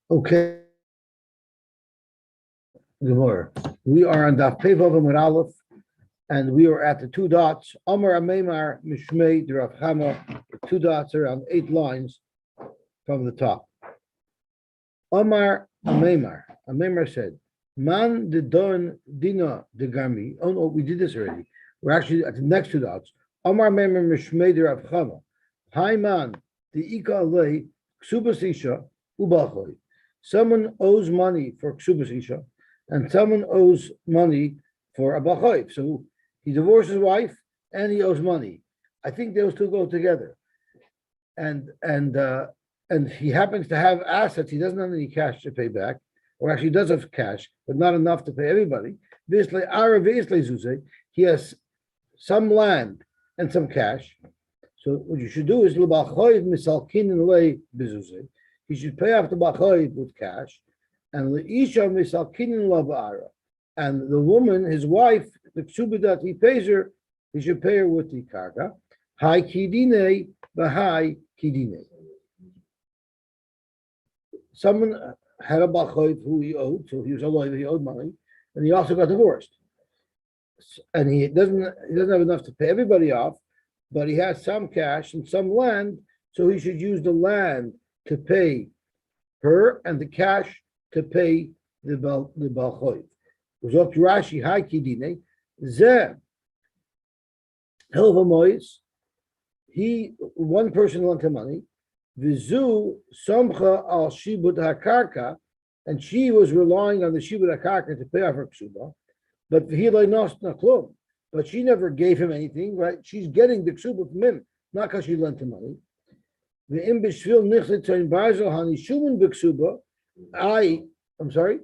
Okay, Gemara. We are on Daf Pei Vav Amud Aleph, and we are at the two dots. Amar Ameimar Mishmei Rav Chama. The two dots are on 8 lines from the top. Amar Ameimar. Ameimar said, "Man de don dina de gami." Oh no, we did this already. We're actually at the next two dots. Amar Ameimar Mishmei Rav Chama. Hi man, the ika lei ksubas isha ubachoi. Someone owes money for ksubas isha, and someone owes money for a bachoiv. So he divorced his wife and he owes money. I think those two go together. And he happens to have assets. He doesn't have any cash to pay back, or actually does have cash, but not enough to pay everybody. He has some land and some cash. So what you should do is he should pay off the bachoiv with cash, and and the woman, his wife, the ksuba that he pays her, he should pay her with the karka. Hai kidine, bahai kidine. Someone had a bachoiv who he owed, so he was alive, he owed money, and he also got divorced. And he doesn't have enough to pay everybody off, but he has some cash and some land, so he should use the land to pay her and the cash to pay the balchoiv. Zok Rashi Hai Kidine Ze Hilvamois. One person lent him money. Vizu Somcha al Shibud Hakarka, and she was relying on the Shibud Hakarka to pay off her ksuba. But Vihilai Nos Naklum. But she never gave him anything, right? She's getting the ksuba from him, not because she lent him money. The imbishvil nichlet to Basil Hani Shuman Biksuba. I'm sorry.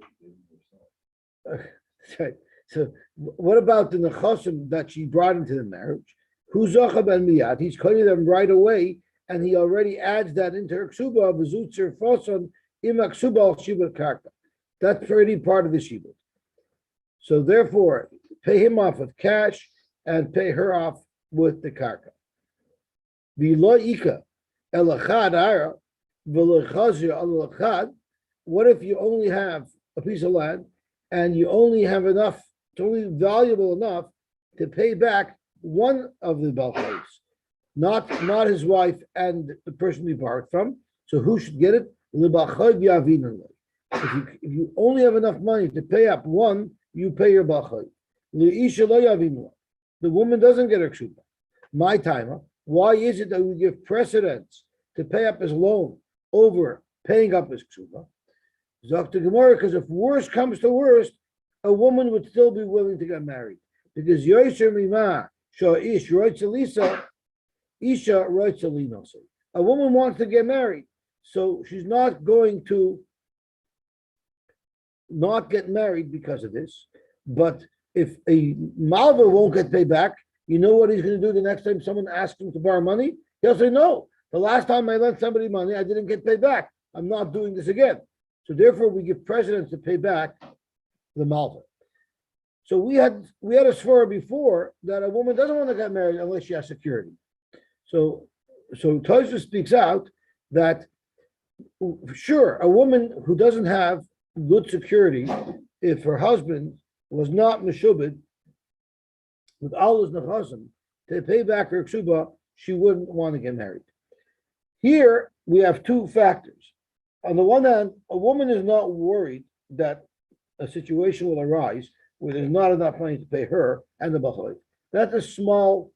So what about the nechasim that she brought into the marriage? Who's Zachab and Miyad? He's cutting them right away, and he already adds that into her ksuba, v'zutzer foson imak ksuba al shibud karka. That's already part of the shibud. So therefore, pay him off with cash and pay her off with the karka. V'lo elachad ara v'lechazir al. What if you only have a piece of land and you only have enough, it's only valuable enough to pay back one of the balchoivs, not his wife and the person we borrowed from. So who should get it? If you only have enough money to pay up one, you pay your balchoiv. The woman doesn't get her kshuba. My timer. Why is it that we give precedence to pay up his loan over paying up his kshuba? Dr. Gemara, because if worst comes to worst, a woman would still be willing to get married. Because Yosy Mima Sha'ish Roitzelisa, Isha Roitzelinosa. A woman wants to get married, so she's not going to not get married because of this. But if a malva won't get paid back, you know what he's going to do the next time someone asks him to borrow money? He'll say, no, the last time I lent somebody money, I didn't get paid back. I'm not doing this again. So therefore, we give precedence to pay back the malva. So we had a svara before that a woman doesn't want to get married unless she has security. So Tosha speaks out that sure, a woman who doesn't have good security, if her husband was not meshubed with all his nechasim to pay back her ksuba, she wouldn't want to get married. Here we have two factors. On the one hand, a woman is not worried that a situation will arise where there's not enough money to pay her and the bachoiv. That's a small,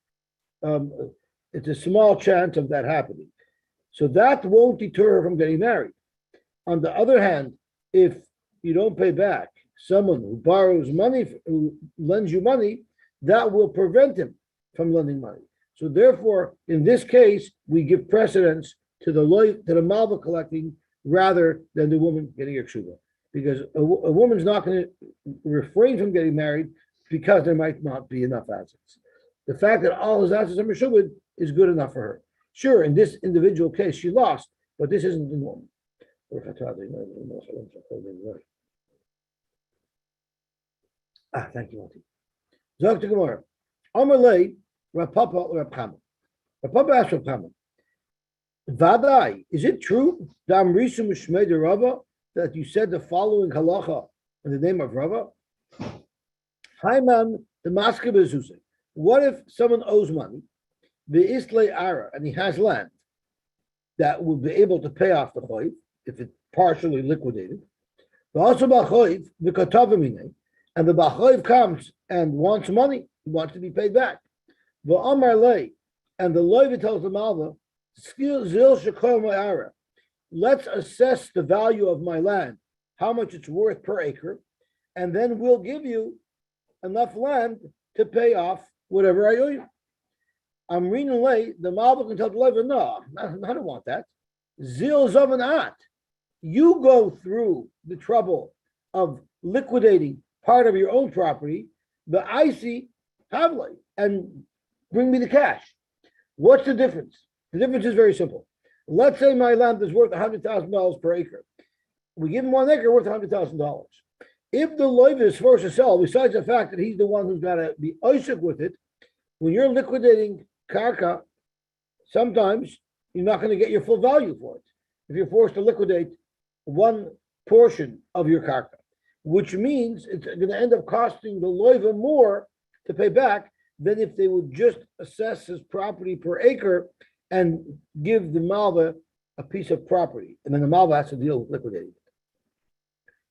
it's a small chance of that happening. So that won't deter her from getting married. On the other hand, if you don't pay back someone who borrows money, who lends you money, that will prevent him from lending money. So therefore, in this case, we give precedence to the malva collecting rather than the woman getting a kshuba. Because a woman's not going to refrain from getting married because there might not be enough assets. The fact that all his assets are meshubed is good enough for her. Sure, in this individual case, she lost, but this isn't the norm. Thank you, Monty. Zok to Gemara. Amalei, Rapapa, Rapama. Rapapa asked Rapama, Vadai, is it true? Dam Risu Mishmei de Rava that you said the following halacha in the name of Rava? Haiman the maske bezuse. What if someone owes money, the isle ara, and he has land that will be able to pay off the choiv if it's partially liquidated? But also b'choiv the katavimine, and the b'choiv comes and wants money, he wants to be paid back. The amar lei, and the loiva tells the malva, zil shekol ma'ara. Let's assess the value of my land, how much it's worth per acre, and then we'll give you enough land to pay off whatever I owe you. I'm reading late, the malva can tell the loiva, no, I don't want that. Zil zavan at. You go through the trouble of liquidating part of your own property, the icy havle, and bring me the cash. What's the difference? The difference is very simple. Let's say my land is worth $100,000 per acre. We give him 1 acre worth $100,000. If the loiva is forced to sell, besides the fact that he's the one who's got to be oisik with it, when you're liquidating karka, sometimes you're not going to get your full value for it. If you're forced to liquidate one portion of your karka, which means it's going to end up costing the loiva more to pay back than if they would just assess his property per acre and give the malva a piece of property, and then the malva has to deal with liquidating it.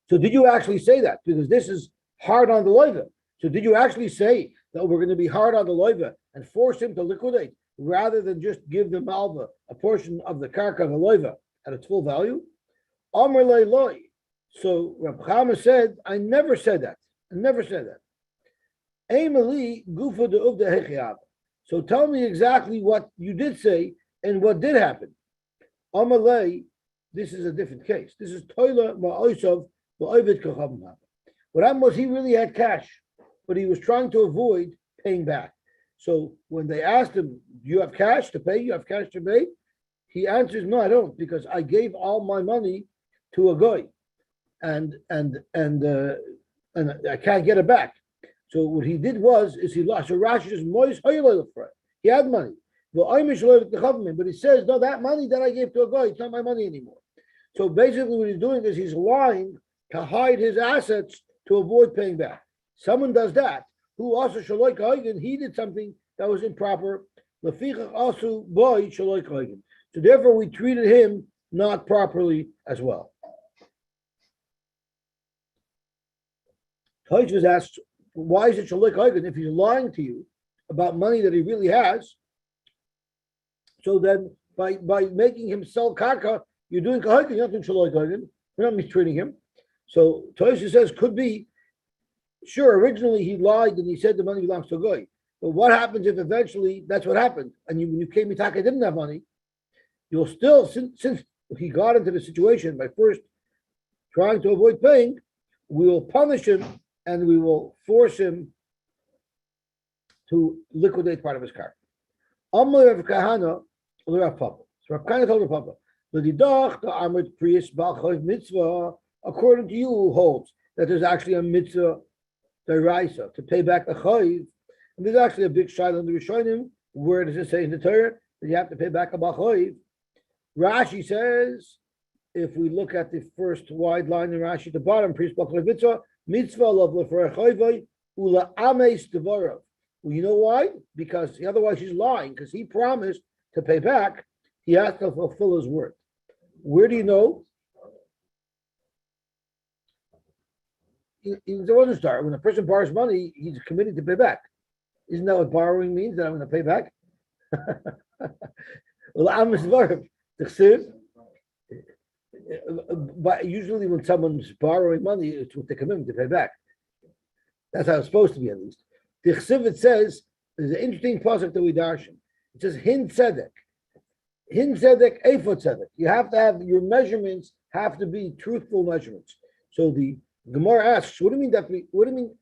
So did you actually say that? Because this is hard on the loiva. So did you actually say that we're going to be hard on the loiva and force him to liquidate rather than just give the malva a portion of the karka of the loiva at its full value? Amr loy. So Rab Chama said, I never said that. I never said that. So tell me exactly what you did say and what did happen. Amalei, this is a different case. This is Toila Ma'osav Ba'ovid Kachavim. What happened was he really had cash, but he was trying to avoid paying back. So when they asked him, do you have cash to pay? You have cash to pay? He answers, no, I don't, because I gave all my money to a guy, and I can't get it back. So what he did is he lost. So Rashi says, he had money. But he says, no, that money that I gave to a guy, it's not my money anymore. So basically what he's doing is he's lying to hide his assets to avoid paying back. Someone does that, who also Shaloi Kahagan, he did something that was improper. Also boy Shaloi Kahagan. So therefore we treated him not properly as well. Tosh was asked, why is it Shaloi Kahagan if he's lying to you about money that he really has? So then by making him sell karka, you're doing Kahagan, you're not doing Shaloi Kahagan. You're not mistreating him. So Tosh says, could be, sure, originally he lied and he said the money belongs to a guy. But what happens if eventually that's what happened? And when you came Mitaka didn't have money, you'll still, since he got into the situation by first trying to avoid paying, we will punish him and we will force him to liquidate part of his car. Amr Rav Kahana, Rav Papa. So Rav Kahana told Rav Papa, the armored priest Balchov mitzvah, according to you, holds that there's actually a mitzvah deraisa to pay back the chayiv. And there's actually a big shayla in the Rishonim. Where does it say in the Torah that you have to pay back a balchayiv? Rashi says, if we look at the first wide line in Rashi at the bottom, priest Balchov mitzvah love lefarachayvay ula ames devarav. Well, you know why? Because otherwise he's lying, because he promised to pay back. He has to fulfill his word. Where do you know? There wasn't start. When a person borrows money, he's committed to pay back. Isn't that what borrowing means? That I'm going to pay back? But usually when someone's borrowing money, it's with the commitment to pay back. That's how it's supposed to be, at least. The Chsivit says, there's an interesting pasuk that we darshan. It says, Hin tzedek. Hin tzedek, eifot tzedek. You have to have, your measurements have to be truthful measurements. So the Gemara asks, what do you mean that? What do you mean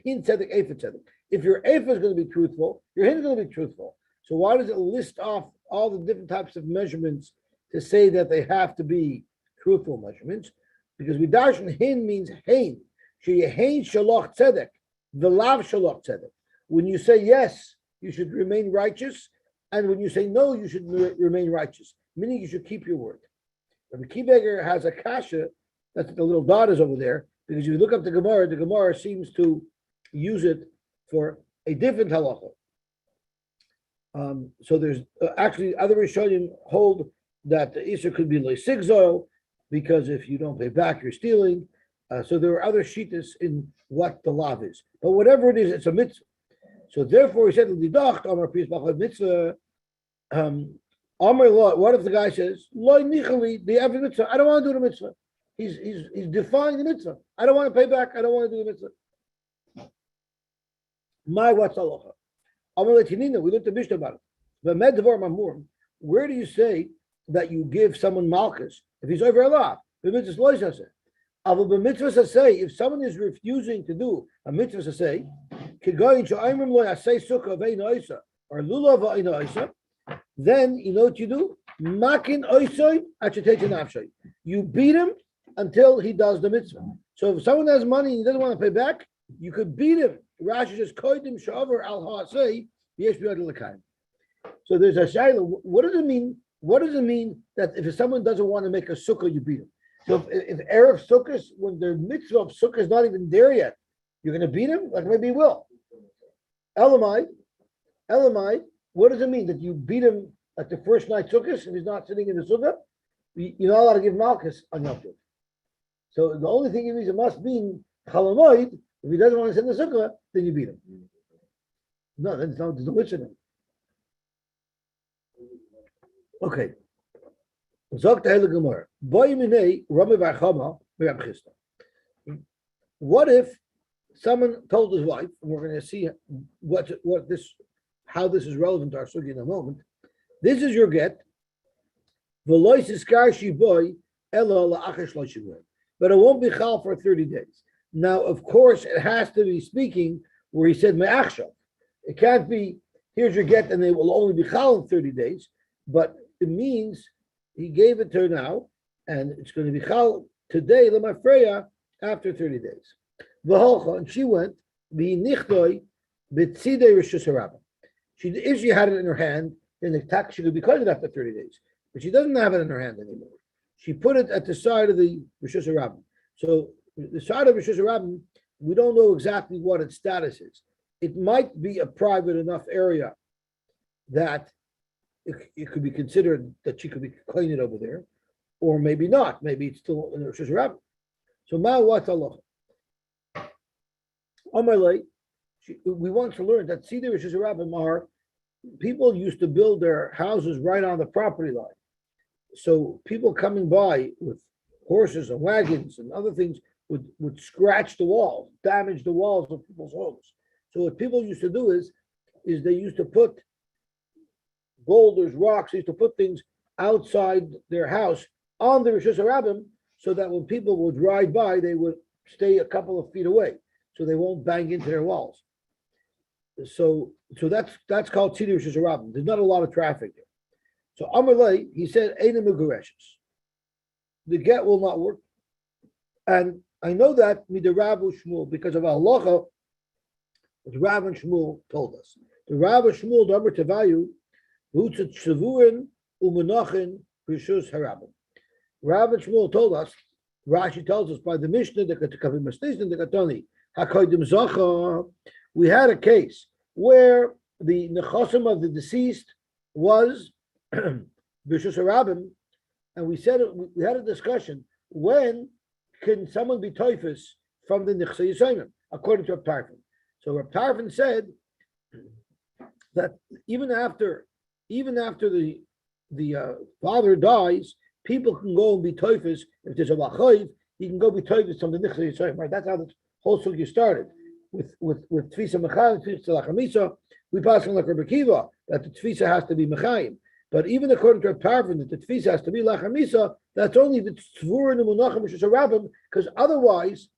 hin tzedek, eifot tzedek? If your eifot is going to be truthful, your hin is going to be truthful. So why does it list off all the different types of measurements to say that they have to be truthful measurements? Because we darshan hin means hein. Sheyehein shalach tzedek. The lav shalach tzedek. When you say yes, you should remain righteous, and when you say no, you should remain righteous. Meaning you should keep your word. Rabbi Kibeger has a kasha That's what the little dot is over there. Because if you look up the Gemara seems to use it for a different halacha. So there's actually other Rishonim hold that the Isser could be lesigzo, because if you don't pay back, you're stealing. So there are other shittas in what the law is. But whatever it is, it's a mitzvah. So therefore, he said, mitzvah. What if the guy says, "Lo nichali the every mitzvah"? I don't want to do the mitzvah. He's defying the mitzvah. I don't want to pay back. I don't want to do the mitzvah. My what's halacha? We looked at Mishnah about it. Where do you say that you give someone malchus if he's over a law? The mitzvah loisase. The mitzvah say if someone is refusing to do a mitzvah say, or lulav, then you know what you do? Makin oisoy nafshay. You beat him until he does the mitzvah. So if someone has money and he doesn't want to pay back, you could beat him. Rashi says koidim shavar al haasei yesh biyad l'kaim. So there's a shayla. What does it mean? What does it mean that if someone doesn't want to make a sukkah, you beat him? So if Erev Sukkot, when the mitzvah of Sukkah is not even there yet, you're going to beat him? Like maybe he will. Elamai, what does it mean that you beat him at the first night Sukkot if he's not sitting in the Sukkah? You're not allowed to give Malchus on Yom Tov. So the only thing it means, it must mean Chalamoid. If he doesn't want to sit in the Sukkah, then you beat him. No, there's no mitzvah. Okay. What if someone told his wife, and we're going to see how this is relevant to our sugi in a moment. This is your get, but it won't be chal for 30 days. Now, of course, it has to be speaking where he said me'achshav. It can't be here's your get, and they will only be chal in 30 days. But it means he gave it to her now, and it's going to be chal today, lemafreya, after 30 days. V'holcha, and she went, v'nichtoi b'tzidei rishus harabim. If she had it in her hand, then the tax she could be cut after 30 days. But she doesn't have it in her hand anymore. She put it at the side of the rishus harabim. So the side of rishus harabim, we don't know exactly what its status is. It might be a private enough area that it could be considered that she could be cleaning it over there, or maybe not. Maybe it's still in the Rosh Hashanah. So ma what Allah? Amalei, we want to learn that Seder Rosh Hashanah are people used to build their houses right on the property line. So people coming by with horses and wagons and other things would scratch the walls, damage the walls of people's homes. So what people used to do is they used to put boulders, rocks, they used to put things outside their house on the Rishus Harabim so that when people would ride by, they would stay a couple of feet away so they won't bang into their walls. So that's called Tzidei Rishus Harabim. There's not a lot of traffic there. So Amalei, he said, Eina Megureshes. The get will not work. And I know that the Rav Shmuel, because of halacha, what Rav and Shmuel told us. The Rav and Shmuel, the Amar Tevayu, Rav and Shmuel told us, Rashi tells us by the Mishnah, we had a case where the nechosim of the deceased was B'Shus Harabim, and we had a discussion, when can someone be toifus from the Nechsei Yisayim, according to Reb Tarfon. So Reb Tarfon said that even after the father dies, people can go and be toifus. If there's a lachayiv, he can go be toifus from the Nechsei Yisayim. Right? That's how the whole sugya started with tfisa mechayim, tfisa lachamisa. We pass on like Rabbi Kiva that the tfisa has to be mechayim. But even according to Reb Tarfon, that the tfisa has to be lachamisa, that's only the tzvur and the munachim which is a rabbim, because otherwise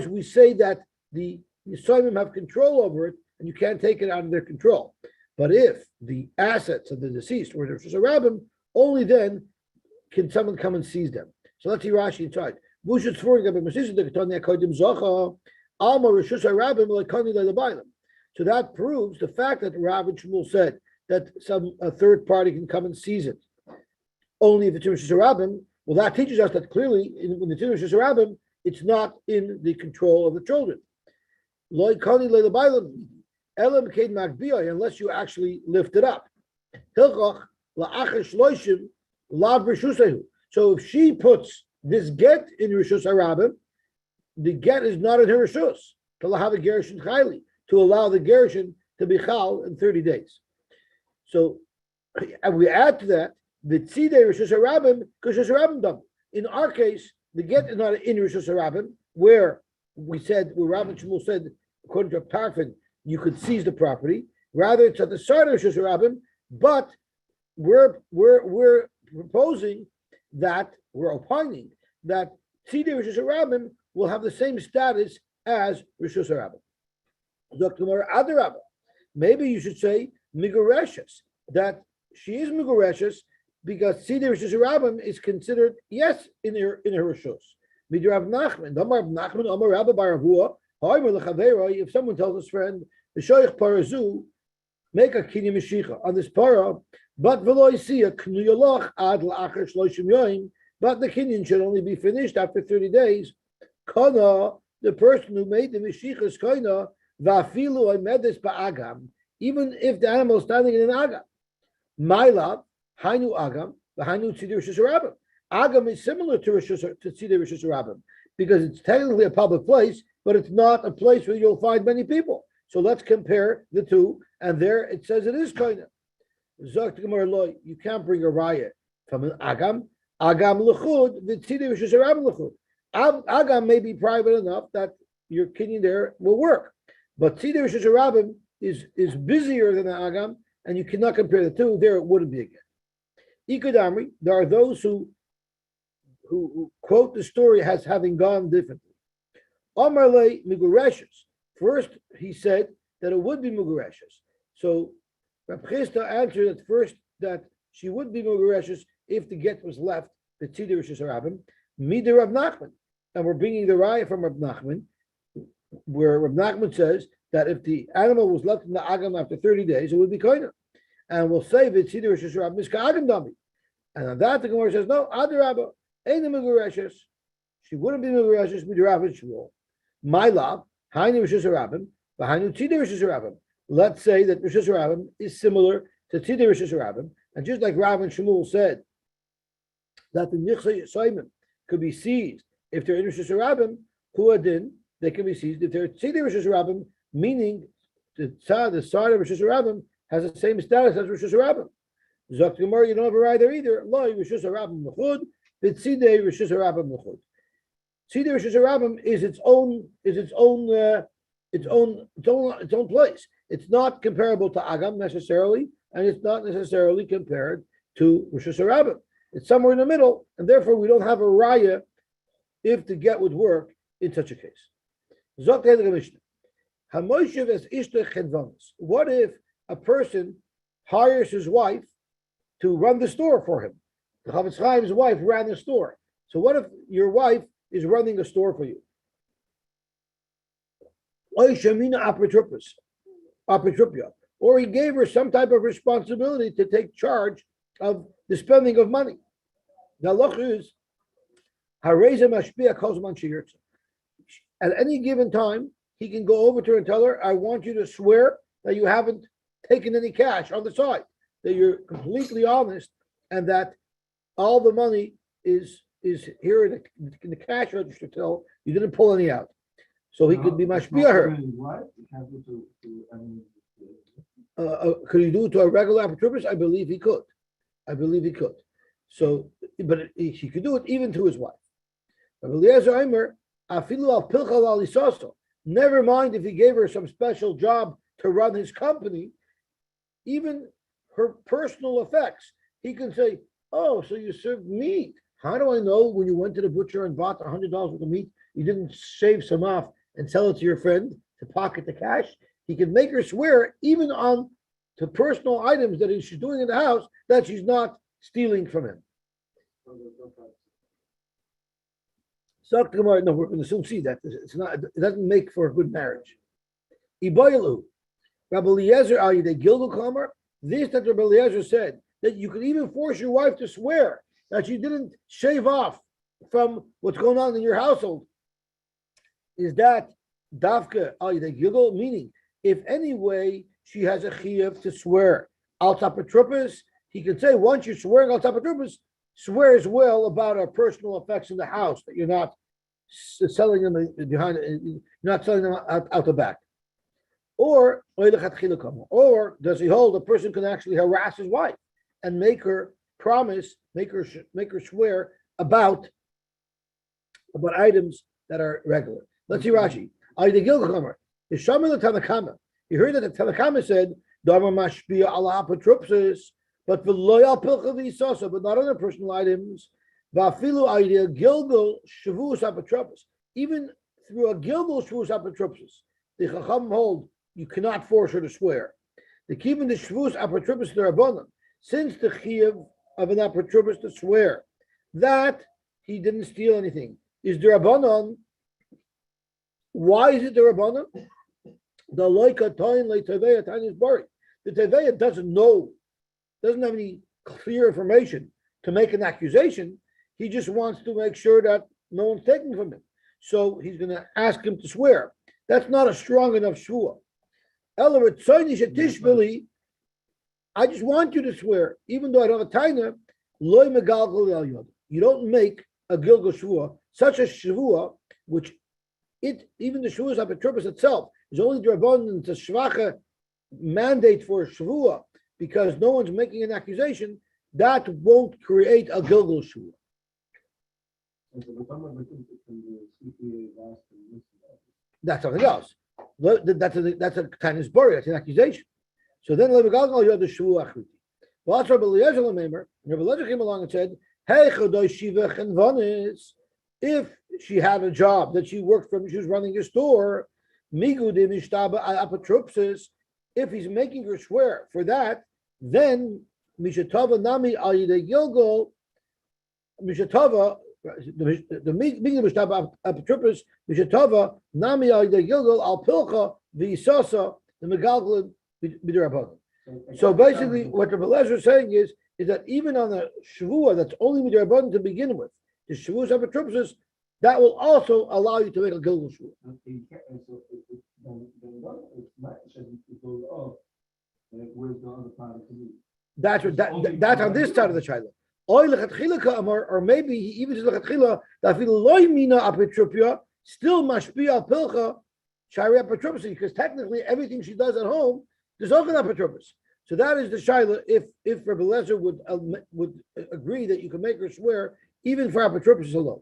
we say that the Yisraelim have control over it, and you can't take it out of their control. But if the assets of the deceased were Rosh Hashanah, only then can someone come and seize them. So let's see Rashi inside. So that proves the fact that Rav and Shmuel said that a third party can come and seize it. Only if it's Rosh Hashanah, Well, that teaches us that clearly, when it's in Rishus Harabim, it's not in the control of the children. Unless you actually lift it up. So if she puts this get in Rishus Harabim, the get is not in her Rishus to allow the Gershon Chayli, to allow the Gershon to be Chal in 30 days. So, and we add to that the Tzidei Rishus Harabim, Rishus Harabim dam. In our case, the get is not in Rishus Harabim, where Rabbi Shmuel said, according to Parfin, you could seize the property. Rather, it's at the side of Rishus Harabim, but we're proposing that, we're opining that Tzidei Rishus Harabim will have the same status as Rishus Harabim. Dr. Adarabba, maybe you should say Migoreshes, that she is Migoreshes because Tzidei Rishus Harabim is considered, yes, in her Rishus. Midrab Nachman, Amar Nachman, Amar Rabba Baravua, if someone tells his friend, the Shoich Parazu, make a kinyan Mashiach on this para, but v'lo yisiya knuyaloch ad la'achar shloshim yoyim, but the kinyan should only be finished after 30 days. Kana, the person who made the Mashiach is kana, va'afilu omedes ba'agam, even if the animal is standing in an agam. My love, hainu agam, v'hainu tzidei Rishus Harabim. Agam is similar to tzidei Rishus Harabim because it's technically a public place, but it's not a place where you'll find many people. So let's compare the two, and there it says it is kind of. You can't bring a raya from an agam. Agam l'chud, the tzidei Rishus Harabim l'chud. Agam may be private enough that your kinyan there will work, but tzidei Rishus Harabim is busier than the agam, and you cannot compare the two. There it wouldn't be again. Ikadamri, there are those who quote the story as having gone differently. Amarle Migureshes. First, he said that it would be Mugureshes. So Rab Chisda answered at first that she would be Mugureshes if the get was left, the Tzidei Rishus Harabim, Mida Rab Nachman. And we're bringing the raya from Rab Nachman, where Rab Nachman says that if the animal was left in the agam after 30 days, it would be koina. And we'll say that Tzidei Rishus Harabim is ka'agam dami. And on that, the Gemara says, no, Adarabba, ain't a Mugureshes. She wouldn't be Mugureshes, Mida Rab Shmuel. My love, Hainu Rishus Harabim, Hainu Tzidei Rishus Harabim. Let's say that Rishus Harabim is similar to Tzidei Rishus Harabim, and just like Rav and Shmuel said that the Nichsa Yisayim could be seized if they're in Rishus Harabim, Huadin, they can be seized if they're Tzidei Rishus Harabim, meaning the side of Rishus Harabim has the same status as Rishus Harabim. Zok Gemara, you don't have a right there either. Lo Rishus Harabim L'chud, Tzidei Rishus Harabim L'chud. Tzidei Rishus Harabim is its own place. It's not comparable to Agam necessarily, and it's not necessarily compared to Rishus Harabim. It's somewhere in the middle, and therefore we don't have a raya if the get would work in such a case. What if a person hires his wife to run the store for him? The Chavetz Chaim's wife ran the store. So what if your wife is running a store for you? Or he gave her some type of responsibility to take charge of the spending of money. The halacha is, at any given time, he can go over to her and tell her, I want you to swear that you haven't taken any cash on the side, that you're completely honest, and that all the money is here in the cash register till you didn't pull any out. So he could be mashpia her. Could he do it to a regular apotropos? I believe he could. So, but he could do it even to his wife. Never mind if he gave her some special job to run his company, even her personal effects. He can say, oh, so you served meat. How do I know when you went to the butcher and bought $100 worth of meat, you didn't shave some off and sell it to your friend to pocket the cash? He can make her swear even on to personal items that she's doing in the house that she's not stealing from him. So no, we're going to soon see that it's not. It doesn't make for a good marriage. Iboilu, Rabbi Eliezer Ayidei Gilgal Kamar. This that Rabbi Eliezer said that you could even force your wife to swear that she didn't shave off from what's going on in your household, is that dafka the giggle, meaning if any way she has a chiyuv to swear al tapatrupas, he can say once you're swearing al tapatrupas, swear as well about our personal effects in the house that you're not selling them behind, you're not selling them out the back. Or does he hold a person can actually harass his wife and make her promise, make her swear about items that are regular. Let's see Rashi. You heard that the Tanakama said, but not other personal items. Even through a gilgul shvus apotropsis, the Chacham hold you cannot force her to swear. The keeping the shvus apotropis derabbanan, since the chiyuv of an apotropis to swear that he didn't steal anything is derabbanan. Why is it derabbanan? The loika toin leiteveya tain is buried. The teveya doesn't have any clear information to make an accusation. He just wants to make sure that no one's taking from him. So he's going to ask him to swear. That's not a strong enough shvua. I just want you to swear, even though I don't have a taina. You don't make a gilgal shvua, such a shvua, which even the shvuas apotropos itself is only drabon to shvacha mandate for a shvua because no one's making an accusation. That won't create a gilgal shvua. That's something else. That's a tainis bori. That's an accusation. So then levigalgal you're the shvua achruti. Well, Rabbi Eliezer came along and said, "Hey, chodoy shivach and vanis." If she had a job that she worked from, she was running a store. Migudim ishtaba apotropsis. If he's making her swear for that, then mishatava nami al yidei gilgal. Mishatava the migudim ishtaba apotropis mishatava nami al yidei gilgal al pilcha v'isasa the megalgalin b'derabbanan. So basically, what Rabbi Eliezer is saying is that even on a shvua that's only b'derabbanan to begin with, the shvuas apotropsis, that will also allow you to make a gilgal shvua. That's on this side of the shaila. Or maybe he even says lechatchila that loy mina apotropia still mashpia pilcha shari apotropis, because technically everything she does at home there's also an apotropis. So that is the shaila. If Rabbi Eliezer would agree that you can make her swear even for apotropis alone.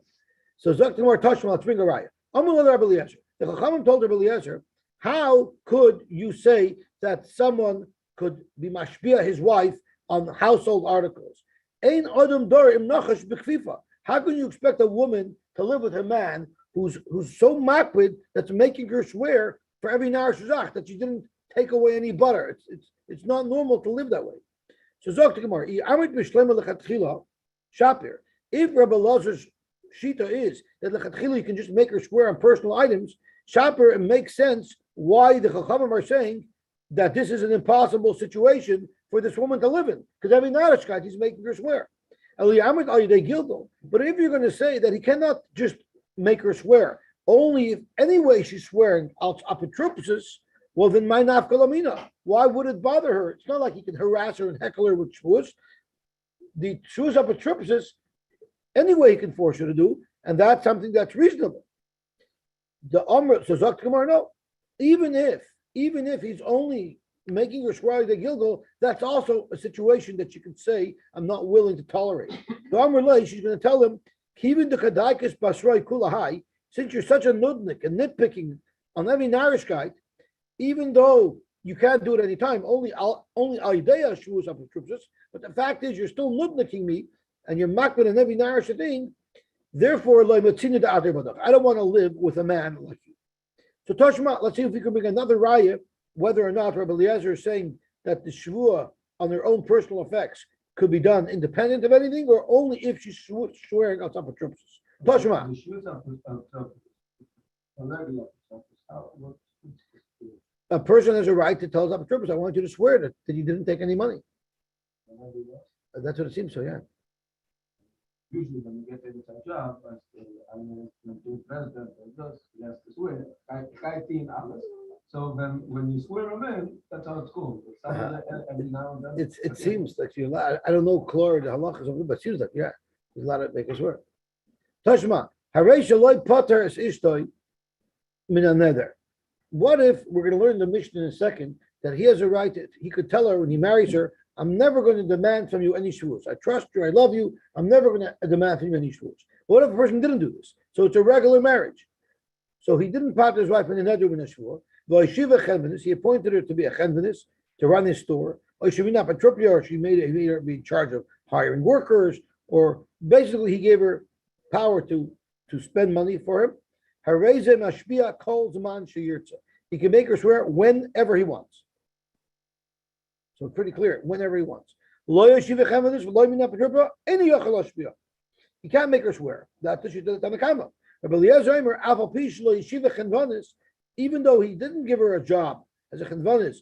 So Zaktimar Tashma, let's bring a raya. Amul Rabbi Eliezer. The Chachamim told Rabbi Eliezer, how could you say that someone could be mashpia his wife on household articles? Ein adam dor im nachash b'kfifa. How can you expect a woman to live with a man who's so makpid that's making her swear for every nar shuzach that she didn't take away any butter? It's not normal to live that way. So Zaktimar, Amit b'shlema lechatchila shapir. If Rabbi Elazar's shita is that lechatchila you can just make her swear on personal items, shapir, it makes sense why the Chachamim are saying that this is an impossible situation for this woman to live in, because every narishkeit he's making her swear. But if you're going to say that he cannot just make her swear, only if anyway she's swearing out apotropsis, well then my nafkalamina. Why would it bother her? It's not like he can harass her and heckle her with shvus. The shvus apotropsis, anyway he can force her to do, and that's something that's reasonable. The Amr, so Zok Gemara, no. Even if he's only making her swear the gilgal, that's also a situation that you can say, I'm not willing to tolerate. The Amr Lay, she's going to tell him, Kivin de Kadaikas Basroi Kulahai, since you're such a nudnik and nitpicking on every narishkeit, even though you can't do it any time, only Aideya Shuas Apotropsis, but the fact is you're still nudniking me and you're makbid on every narish thing. Therefore, I don't want to live with a man like you. So Toshma, let's see if we can bring another raya, whether or not Rabbi Eliezer is saying that the shvua on their own personal effects could be done independent of anything, or only if she's swearing on top of triples. Toshma. A person has a right to tell top triples, I want you to swear that you didn't take any money. That's what it seems so, yeah. usually when you get into a job, as I'm doing president or this, he has to swear. Kaitin alles. So when you swear him in, that's how it's called. It's every now and then. It seems like you're allowed. I don't know Klor the halachas, but it seems like yeah, he's allowed to make us swear. Tashma, Haresha loy potter is ishtoi min another. What if we're going to learn the Mishnah in a second that he has a right? He could tell her when he marries her, "I'm never going to demand from you any shvuos. I trust you. I love you. I'm never going to demand from you any shvuos." What if a person didn't do this? So it's a regular marriage. So he didn't part his wife in another with a shvuah. He appointed her to be a chenvenis, to run his store. Or she not patropia, or he made her be in charge of hiring workers, or basically he gave her power to spend money for him. He can make her swear whenever he wants. So it's pretty clear, whenever he wants. He can't make her swear. That's what she did at the even though he didn't give her a job as a chenvanis,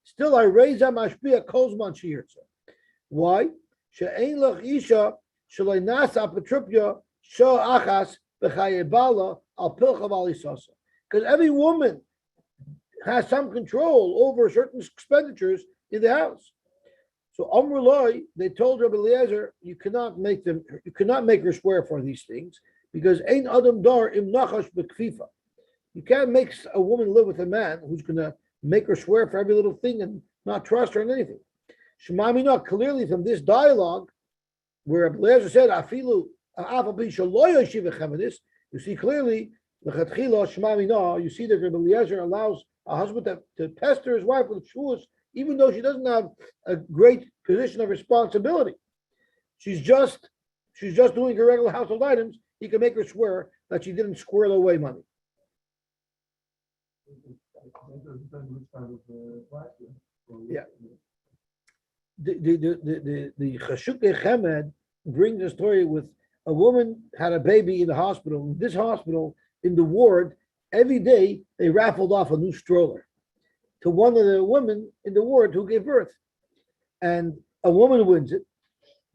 still I raise him mashpia kozman sheyirtza. Why? She'ein lach isha shalei nasa apotropia sho achas b'chayebala al pilchav alisasa. Because every woman has some control over certain expenditures in the house. So Amrullah, they told Rabbi Eliezer, you cannot make her swear for these things because ein adam dar im nachash b'kfifa. You can't make a woman live with a man who's going to make her swear for every little thing and not trust her in anything. Shemamina, clearly from this dialogue, where Rabbi Eliezer said, "Afilu you see clearly, you see that Rabbi Eliezer allows a husband to pester his wife with shvuos, even though she doesn't have a great position of responsibility. She's just doing her regular household items. He can make her swear that she didn't squirrel away money. Yeah. The Chashukei Chemed brings a story with a woman had a baby in the hospital. In this hospital, in the ward, every day they raffled off a new stroller to one of the women in the ward who gave birth. And a woman wins it,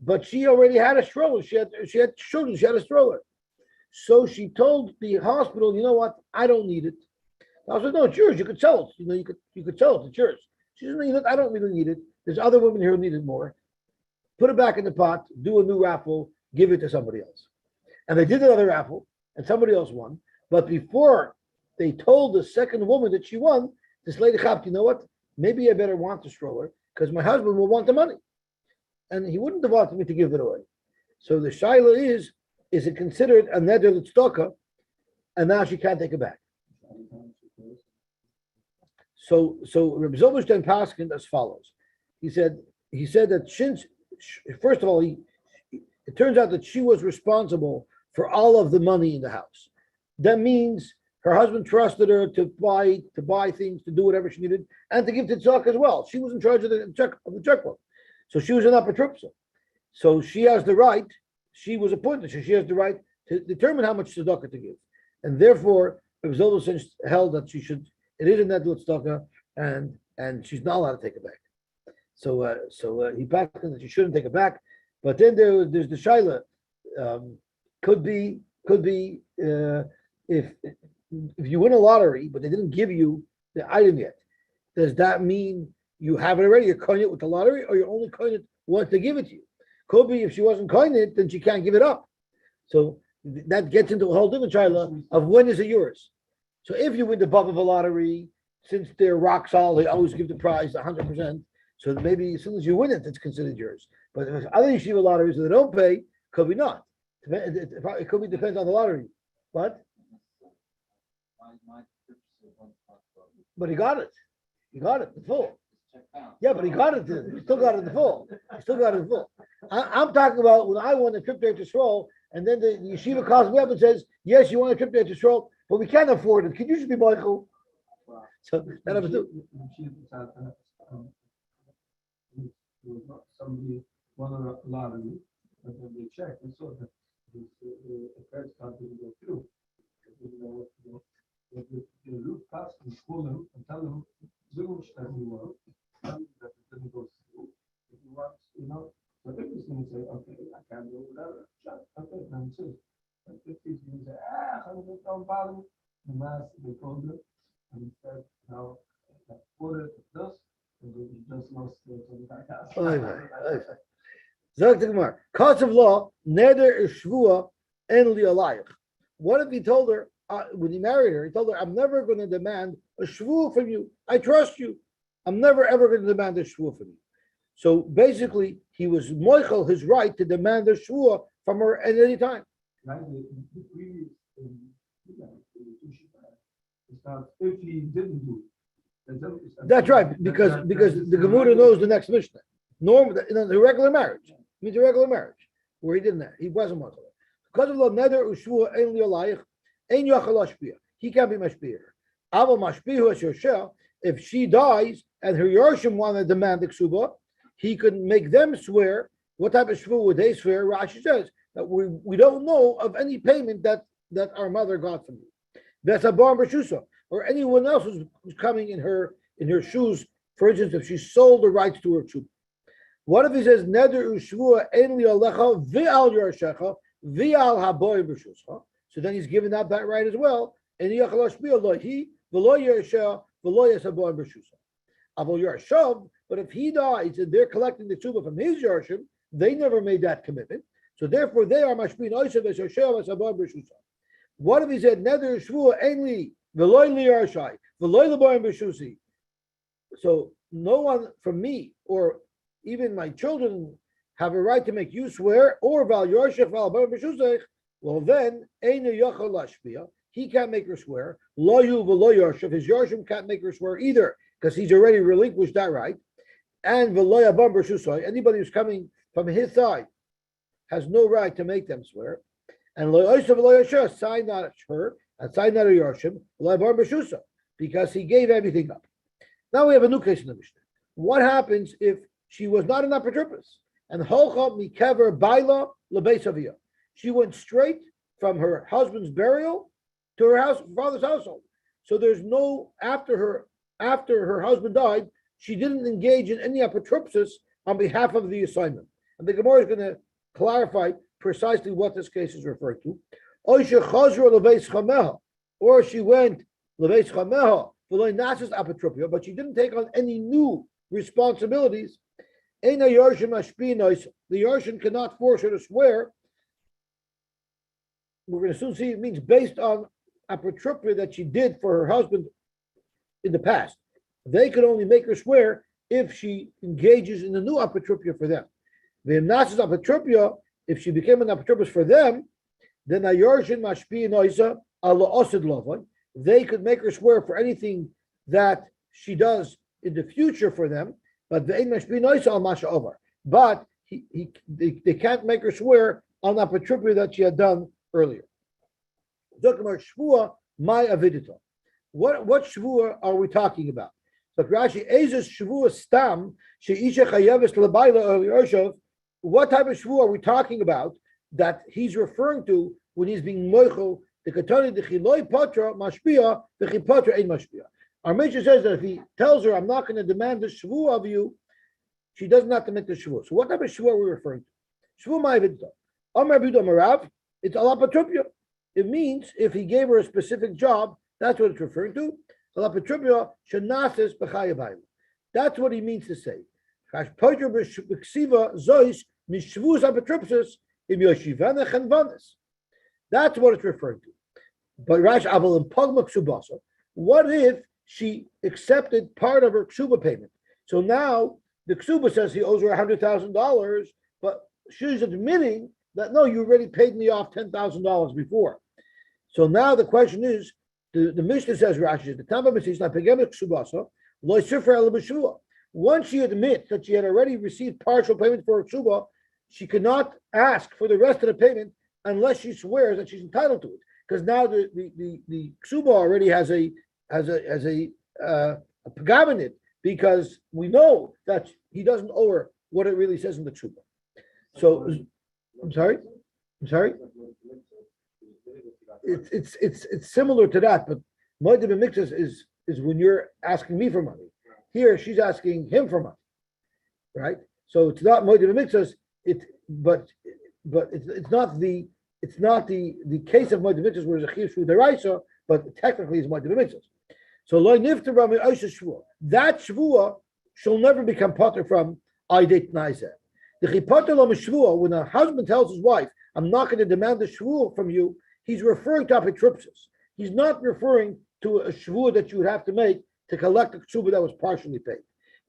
but she already had a stroller. She had children, she had a stroller. So she told the hospital, you know what, I don't need it. I said, no, it's yours. You could sell it. You could sell it. It's yours. She said, no, I don't really need it. There's other women here who need it more. Put it back in the pot, do a new raffle, give it to somebody else. And they did another raffle, and somebody else won. But before they told the second woman that she won, this lady chapped, you know what? Maybe I better want the stroller because my husband will want the money. And he wouldn't have wanted me to give it away. So the shaila is it considered a neder l'tzedakah, and now she can't take it back? So Reb Zilberstein paskined as follows. He said that since first of all, it turns out that she was responsible for all of the money in the house. That means her husband trusted her to buy things, to do whatever she needed, and to give tzedakah as well. She was in charge of the checkbook, so she was an apotropsa. So she has the right. She was appointed, so she has the right to determine how much tzedakah to give, and therefore Reb Zilberstein held that she should. It is a nedlut tzedakah, and she's not allowed to take it back. So he passed that she shouldn't take it back. But then there's the shaila. Could be if you win a lottery, but they didn't give you the item yet. Does that mean you have it already? You're coining it with the lottery, or you're only coining it once they give it to you? Could be if she wasn't coining it, then she can't give it up. So that gets into a whole different shaila of when is it yours. So if you win the bub of a lottery, since they're rock solid, they always give the prize 100%. So maybe as soon as you win it, it's considered yours. But if other yeshiva lotteries that they don't pay, could be not. It could be depends on the lottery. What? But he got it. He got it in full. Yeah, but he got it. He still got it in full. He still got it in full. I'm talking about when I won a trip to Yisrael, and then the yeshiva calls me up and says, "Yes, you want a trip to Yisrael, but we can't afford it. Can you just be Michael?" So that happens too. Somebody won a lottery, and then they checked and saw that the credit card didn't go through. They didn't know what to do. The root cast and call them and tell them Zoom that you want, that it didn't go through. If you want, so everything's going to say, okay, I can't do Okay, then it's just, like, if he's gonna say, I'm just don't bother me. The last, they told him, and he said, no, that order this, and he just lost the back house. Oy vey, oy vey. Zog the Gemara. Cause of law, neder is shvua en li alayich. What if he told her, when he married her, he told her, I'm never going to demand a shvua from you. I trust you. I'm never ever going to demand a shvua from you. So basically, he was moichel his right to demand a shvua from her at any time. Right, the previous, it's not, if he didn't do it. That's right, because the Gemara knows the next Mishnah. Normal, the regular marriage means a regular marriage where he didn't. He wasn't moichel. Because of the neder ushvua en li alayich, ein yachal ashpia. He can't be mashpia. Aval mashpihu es yoshel. If she dies and her yorshim want to demand the ksuba, he could make them swear. What type of shvu would they swear? Rashi says that we don't know of any payment that our mother got from you. That's a bar b'shusa, or anyone else who's coming in her shoes. For instance, if she sold the rights to her shvu. What if he says neder ushvua ein li alecha v'al yorshecha v'al haboy b'shuscha? So then he's giving out that right as well. And yachal ashpia lo he v'lo yersheh v'lo yesaboy b'shusha. Avol yershav. But if he dies and they're collecting the tshuva from his yorshim, they never made that commitment. So therefore, they are mashpin oisav v'shoshev v'saboy b'shusha. What if he said neder shvua ein li v'lo li yershai v'lo l'boy b'shusi? So no one from me or even my children have a right to make you swear, or val yorshech val bar b'shusach. Well, then einu yachal lashpia. He can't make her swear. Lo yu v'lo yorshev. His yorshim can't make her swear either, because he's already relinquished that right. And v'lo yabam b'shusach. Anybody who's coming from his side has no right to make them swear. And lo yosav v'lo yorshev, sign not her and sign not her yorshim lo yabam b'shusach, because he gave everything up. Now we have a new case in the Mishnah. What happens if she was not an apotropos and holcha mikever baila lebeisavia? She went straight from her husband's burial to her father's household. So there's no after her husband died, she didn't engage in any apotropsis on behalf of the assignment. And the Gemara is going to clarify precisely what this case is referring to. Or she went lebeis chameha but she didn't take on any new responsibilities. The Yarshim cannot force her to swear. We're going to soon see it means based on apotropia that she did for her husband in the past. They could only make her swear if she engages in the new apotropia for them. The Imnasis apotropia, if she became an apotropis for them, then a Yarshin mashpi noisa ala osid lovon. They could make her swear for anything that she does in the future for them, but the ein mashpi noisa al masha over. But they can't make her swear on apotropia that she had done earlier. Shvua my avidita. What shvua are we talking about? So Rashi ezes shvua stam sheisha chayeves lebayla or what type of shvua are we talking about that he's referring to when he's being moichel the katani the chiloi patra mashpia the chipatra ein mashpia. Our Mishnah says that if he tells her, I'm not going to demand the shvua of you, she doesn't have to make the shvua. So what type of shvua are we referring to? Shvua my avidita. Amar bidu marav. It's alapotropia. It means if he gave her a specific job, that's what it's referring to. Alapotropia shenases b'chayav. That's what he means to say. That's what it's referring to. But Rash Aval in Pagma Kesubos, what if she accepted part of her ksuba payment? So now the ksuba says he owes her $100,000, but she's admitting that no, you already paid me off $10,000 before. So now the question is, the Mishnah says Rashi, the Tamba Mishnah not pegem Kesubos, lo sifra el b'shua. Once she admits that she had already received partial payment for her ksuba, she cannot ask for the rest of the payment unless she swears that she's entitled to it. Because now the ksuba already has a pagam in it, because we know that he doesn't owe her what it really says in the ksuba. So I'm sorry. It's similar to that, but moed b'miktzas is when you're asking me for money. Here she's asking him for money, right? So it's not moed b'miktzas. But but it's not the case of Moed Mitzvahs where it's a Chiyuv Shvu Deraisa, but technically it's Moed Mitzvahs. So Lo Niftar Mi Oisha Shvua. That Shvua shall never become potter from Aidei Tnaizeh. The Chipotter Lo Mishvua, when a husband tells his wife, I'm not going to demand a Shvua from you, he's referring to Apitripsis. He's not referring to a Shvua that you would have to make to collect a Ksuba that was partially paid.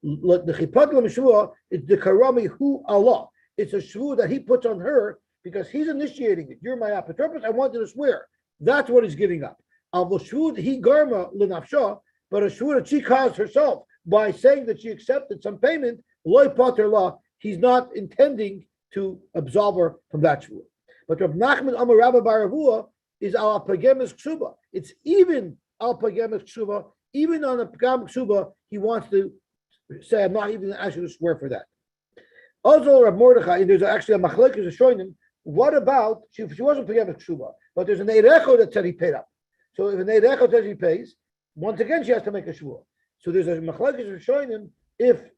The Chipotter Lo Mishvua is the Karami Hu Allah. It's a Shvua that he puts on her because he's initiating it. You're my Apitripsis, I want you to swear. That's what he's giving up. He garma l'nafsha, but a shvur that she caused herself by saying that she accepted some payment, loy pater law, he's not intending to absolve her from that shvur. But Rav Nachman Amar Rabba Baravua is al pagemes ksuba. It's even al pagemes ksuba, even on a pagam ksuba, he wants to say, I'm not even actually to swear for that. Also, Rav Mordechai, and there's actually a machlekes showing him, what about, she wasn't pagemes ksuba, but there's an erecho that said he paid up. So if an Eirecha says he pays, once again she has to make a shvua. So there's a machlekes showing him if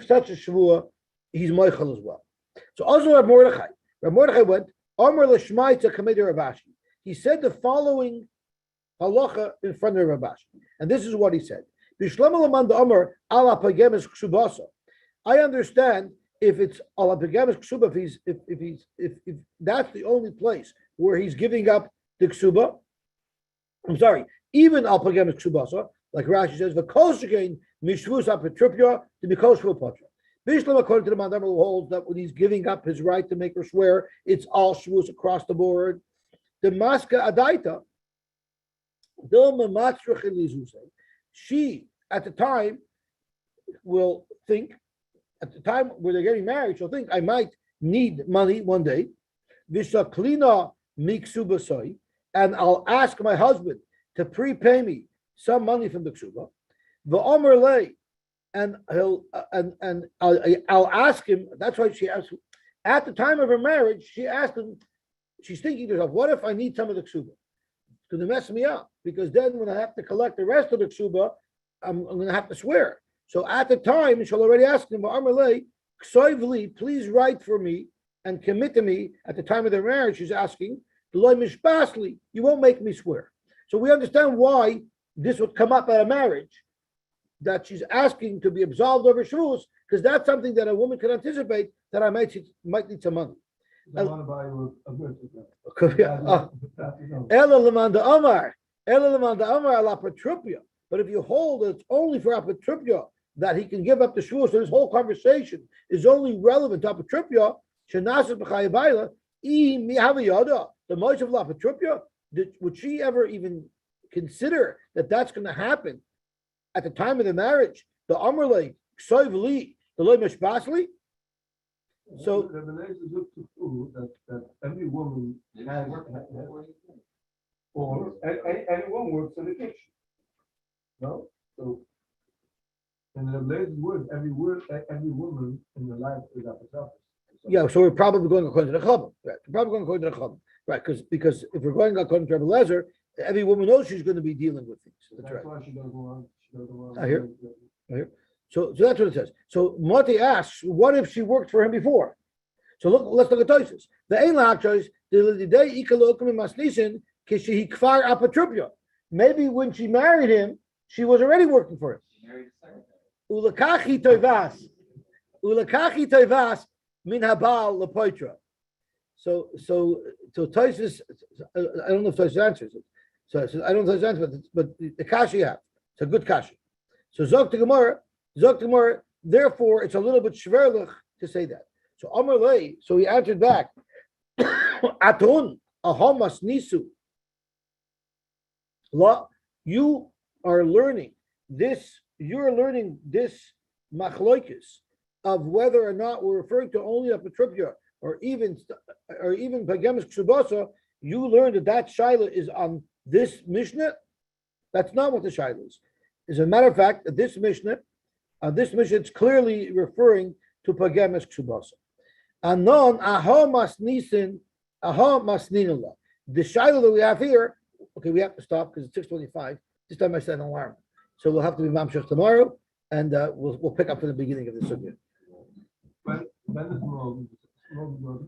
such a shvua he's moichel as well. So also Rav Mordechai went Amar l'shmaita kamei Rav Ashi. He said the following halacha in front of Rav Ashi, and this is what he said: B'shlomo l'man Amar ala pagemes ksubasa. I understand if it's ala pagemes ksuba, if that's the only place where he's giving up the ksuba. I'm sorry, even al pagemes ksubasa, like Rashi says, v'kol mishvus apetripya to be kol shvu patra. Bishlam, according to the Mandamar, who holds that when he's giving up his right to make her swear, it's all shvus across the board. The maska adaita, she at the time will think, at the time where they're getting married, she'll think, I might need money one day. Vishaklina miksubasai. And I'll ask my husband to prepay me some money from the ksuba. V'omer lei, and I'll ask him. That's why she asked. At the time of her marriage, she asked him. She's thinking to herself, "What if I need some of the ksuba? It's going to mess me up because then when I have to collect the rest of the ksuba, I'm going to have to swear." So at the time, she'll already ask him, "V'omer lei, ksoivli, please write for me and commit to me." At the time of their marriage, she's asking. You won't make me swear. So we understand why this would come up at a marriage, that she's asking to be absolved over shvus, because that's something that a woman can anticipate that I might need some money. I want to buy you a good. But if you hold that it's only for apatripya that he can give up the shvus, so this whole conversation is only relevant to apatripya, shenasas b'chayabayla, the Moshe of Lapatrupia, would she ever even consider that that's going to happen at the time of the marriage? The Amrle, Ksoivli, the Loy Mishbasli. So the Revelation looks to prove that every woman has, or anyone works in the kitchen. No? So in the Revelation word, every woman in the life is Apatrupia. Yeah, so we're probably going according to the Chacham. Right. We're probably going according to the Chacham. Right, because if we're going according to Rebbe Lezer, every woman knows she's going to be dealing with things. That's right. Why she doesn't want. I hear. So that's what it says. So Mati asks, what if she worked for him before? So let's look at Tosis. The Ein Lachos, the day Ikalokum Masnisin, Kishi Kfar Apatrupya. Maybe when she married him, she was already working for him. Ulakachi Toivas min habal lepoitra. So Tosis, I don't know if Tosis answers it. So I don't know if Tosis answers it, but the kashi you have. It's a good kashi. So Zok to Gemara, therefore it's a little bit shverlich to say that. So Amar Lei, so he answered back, Atun, Ahomas Nisu. You are learning this machloikis of whether or not we're referring to only a Petrupia or even Pagemis Ksubasa. You learned that Shaila is on this Mishnah. That's not what the Shaila is. As a matter of fact, this Mishnah, it's clearly referring to Pagemis Ksubasa. Anon Aho Masnisin, Aho Masninullah. The Shaila that we have here, okay, we have to stop because it's 6:25. This time I set an alarm. So we'll have to be Mamshech tomorrow, and we'll pick up from the beginning of the subject. When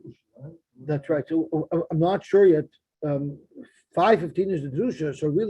is right? That's right. So I'm not sure yet. 5:15 is the drusha, so really.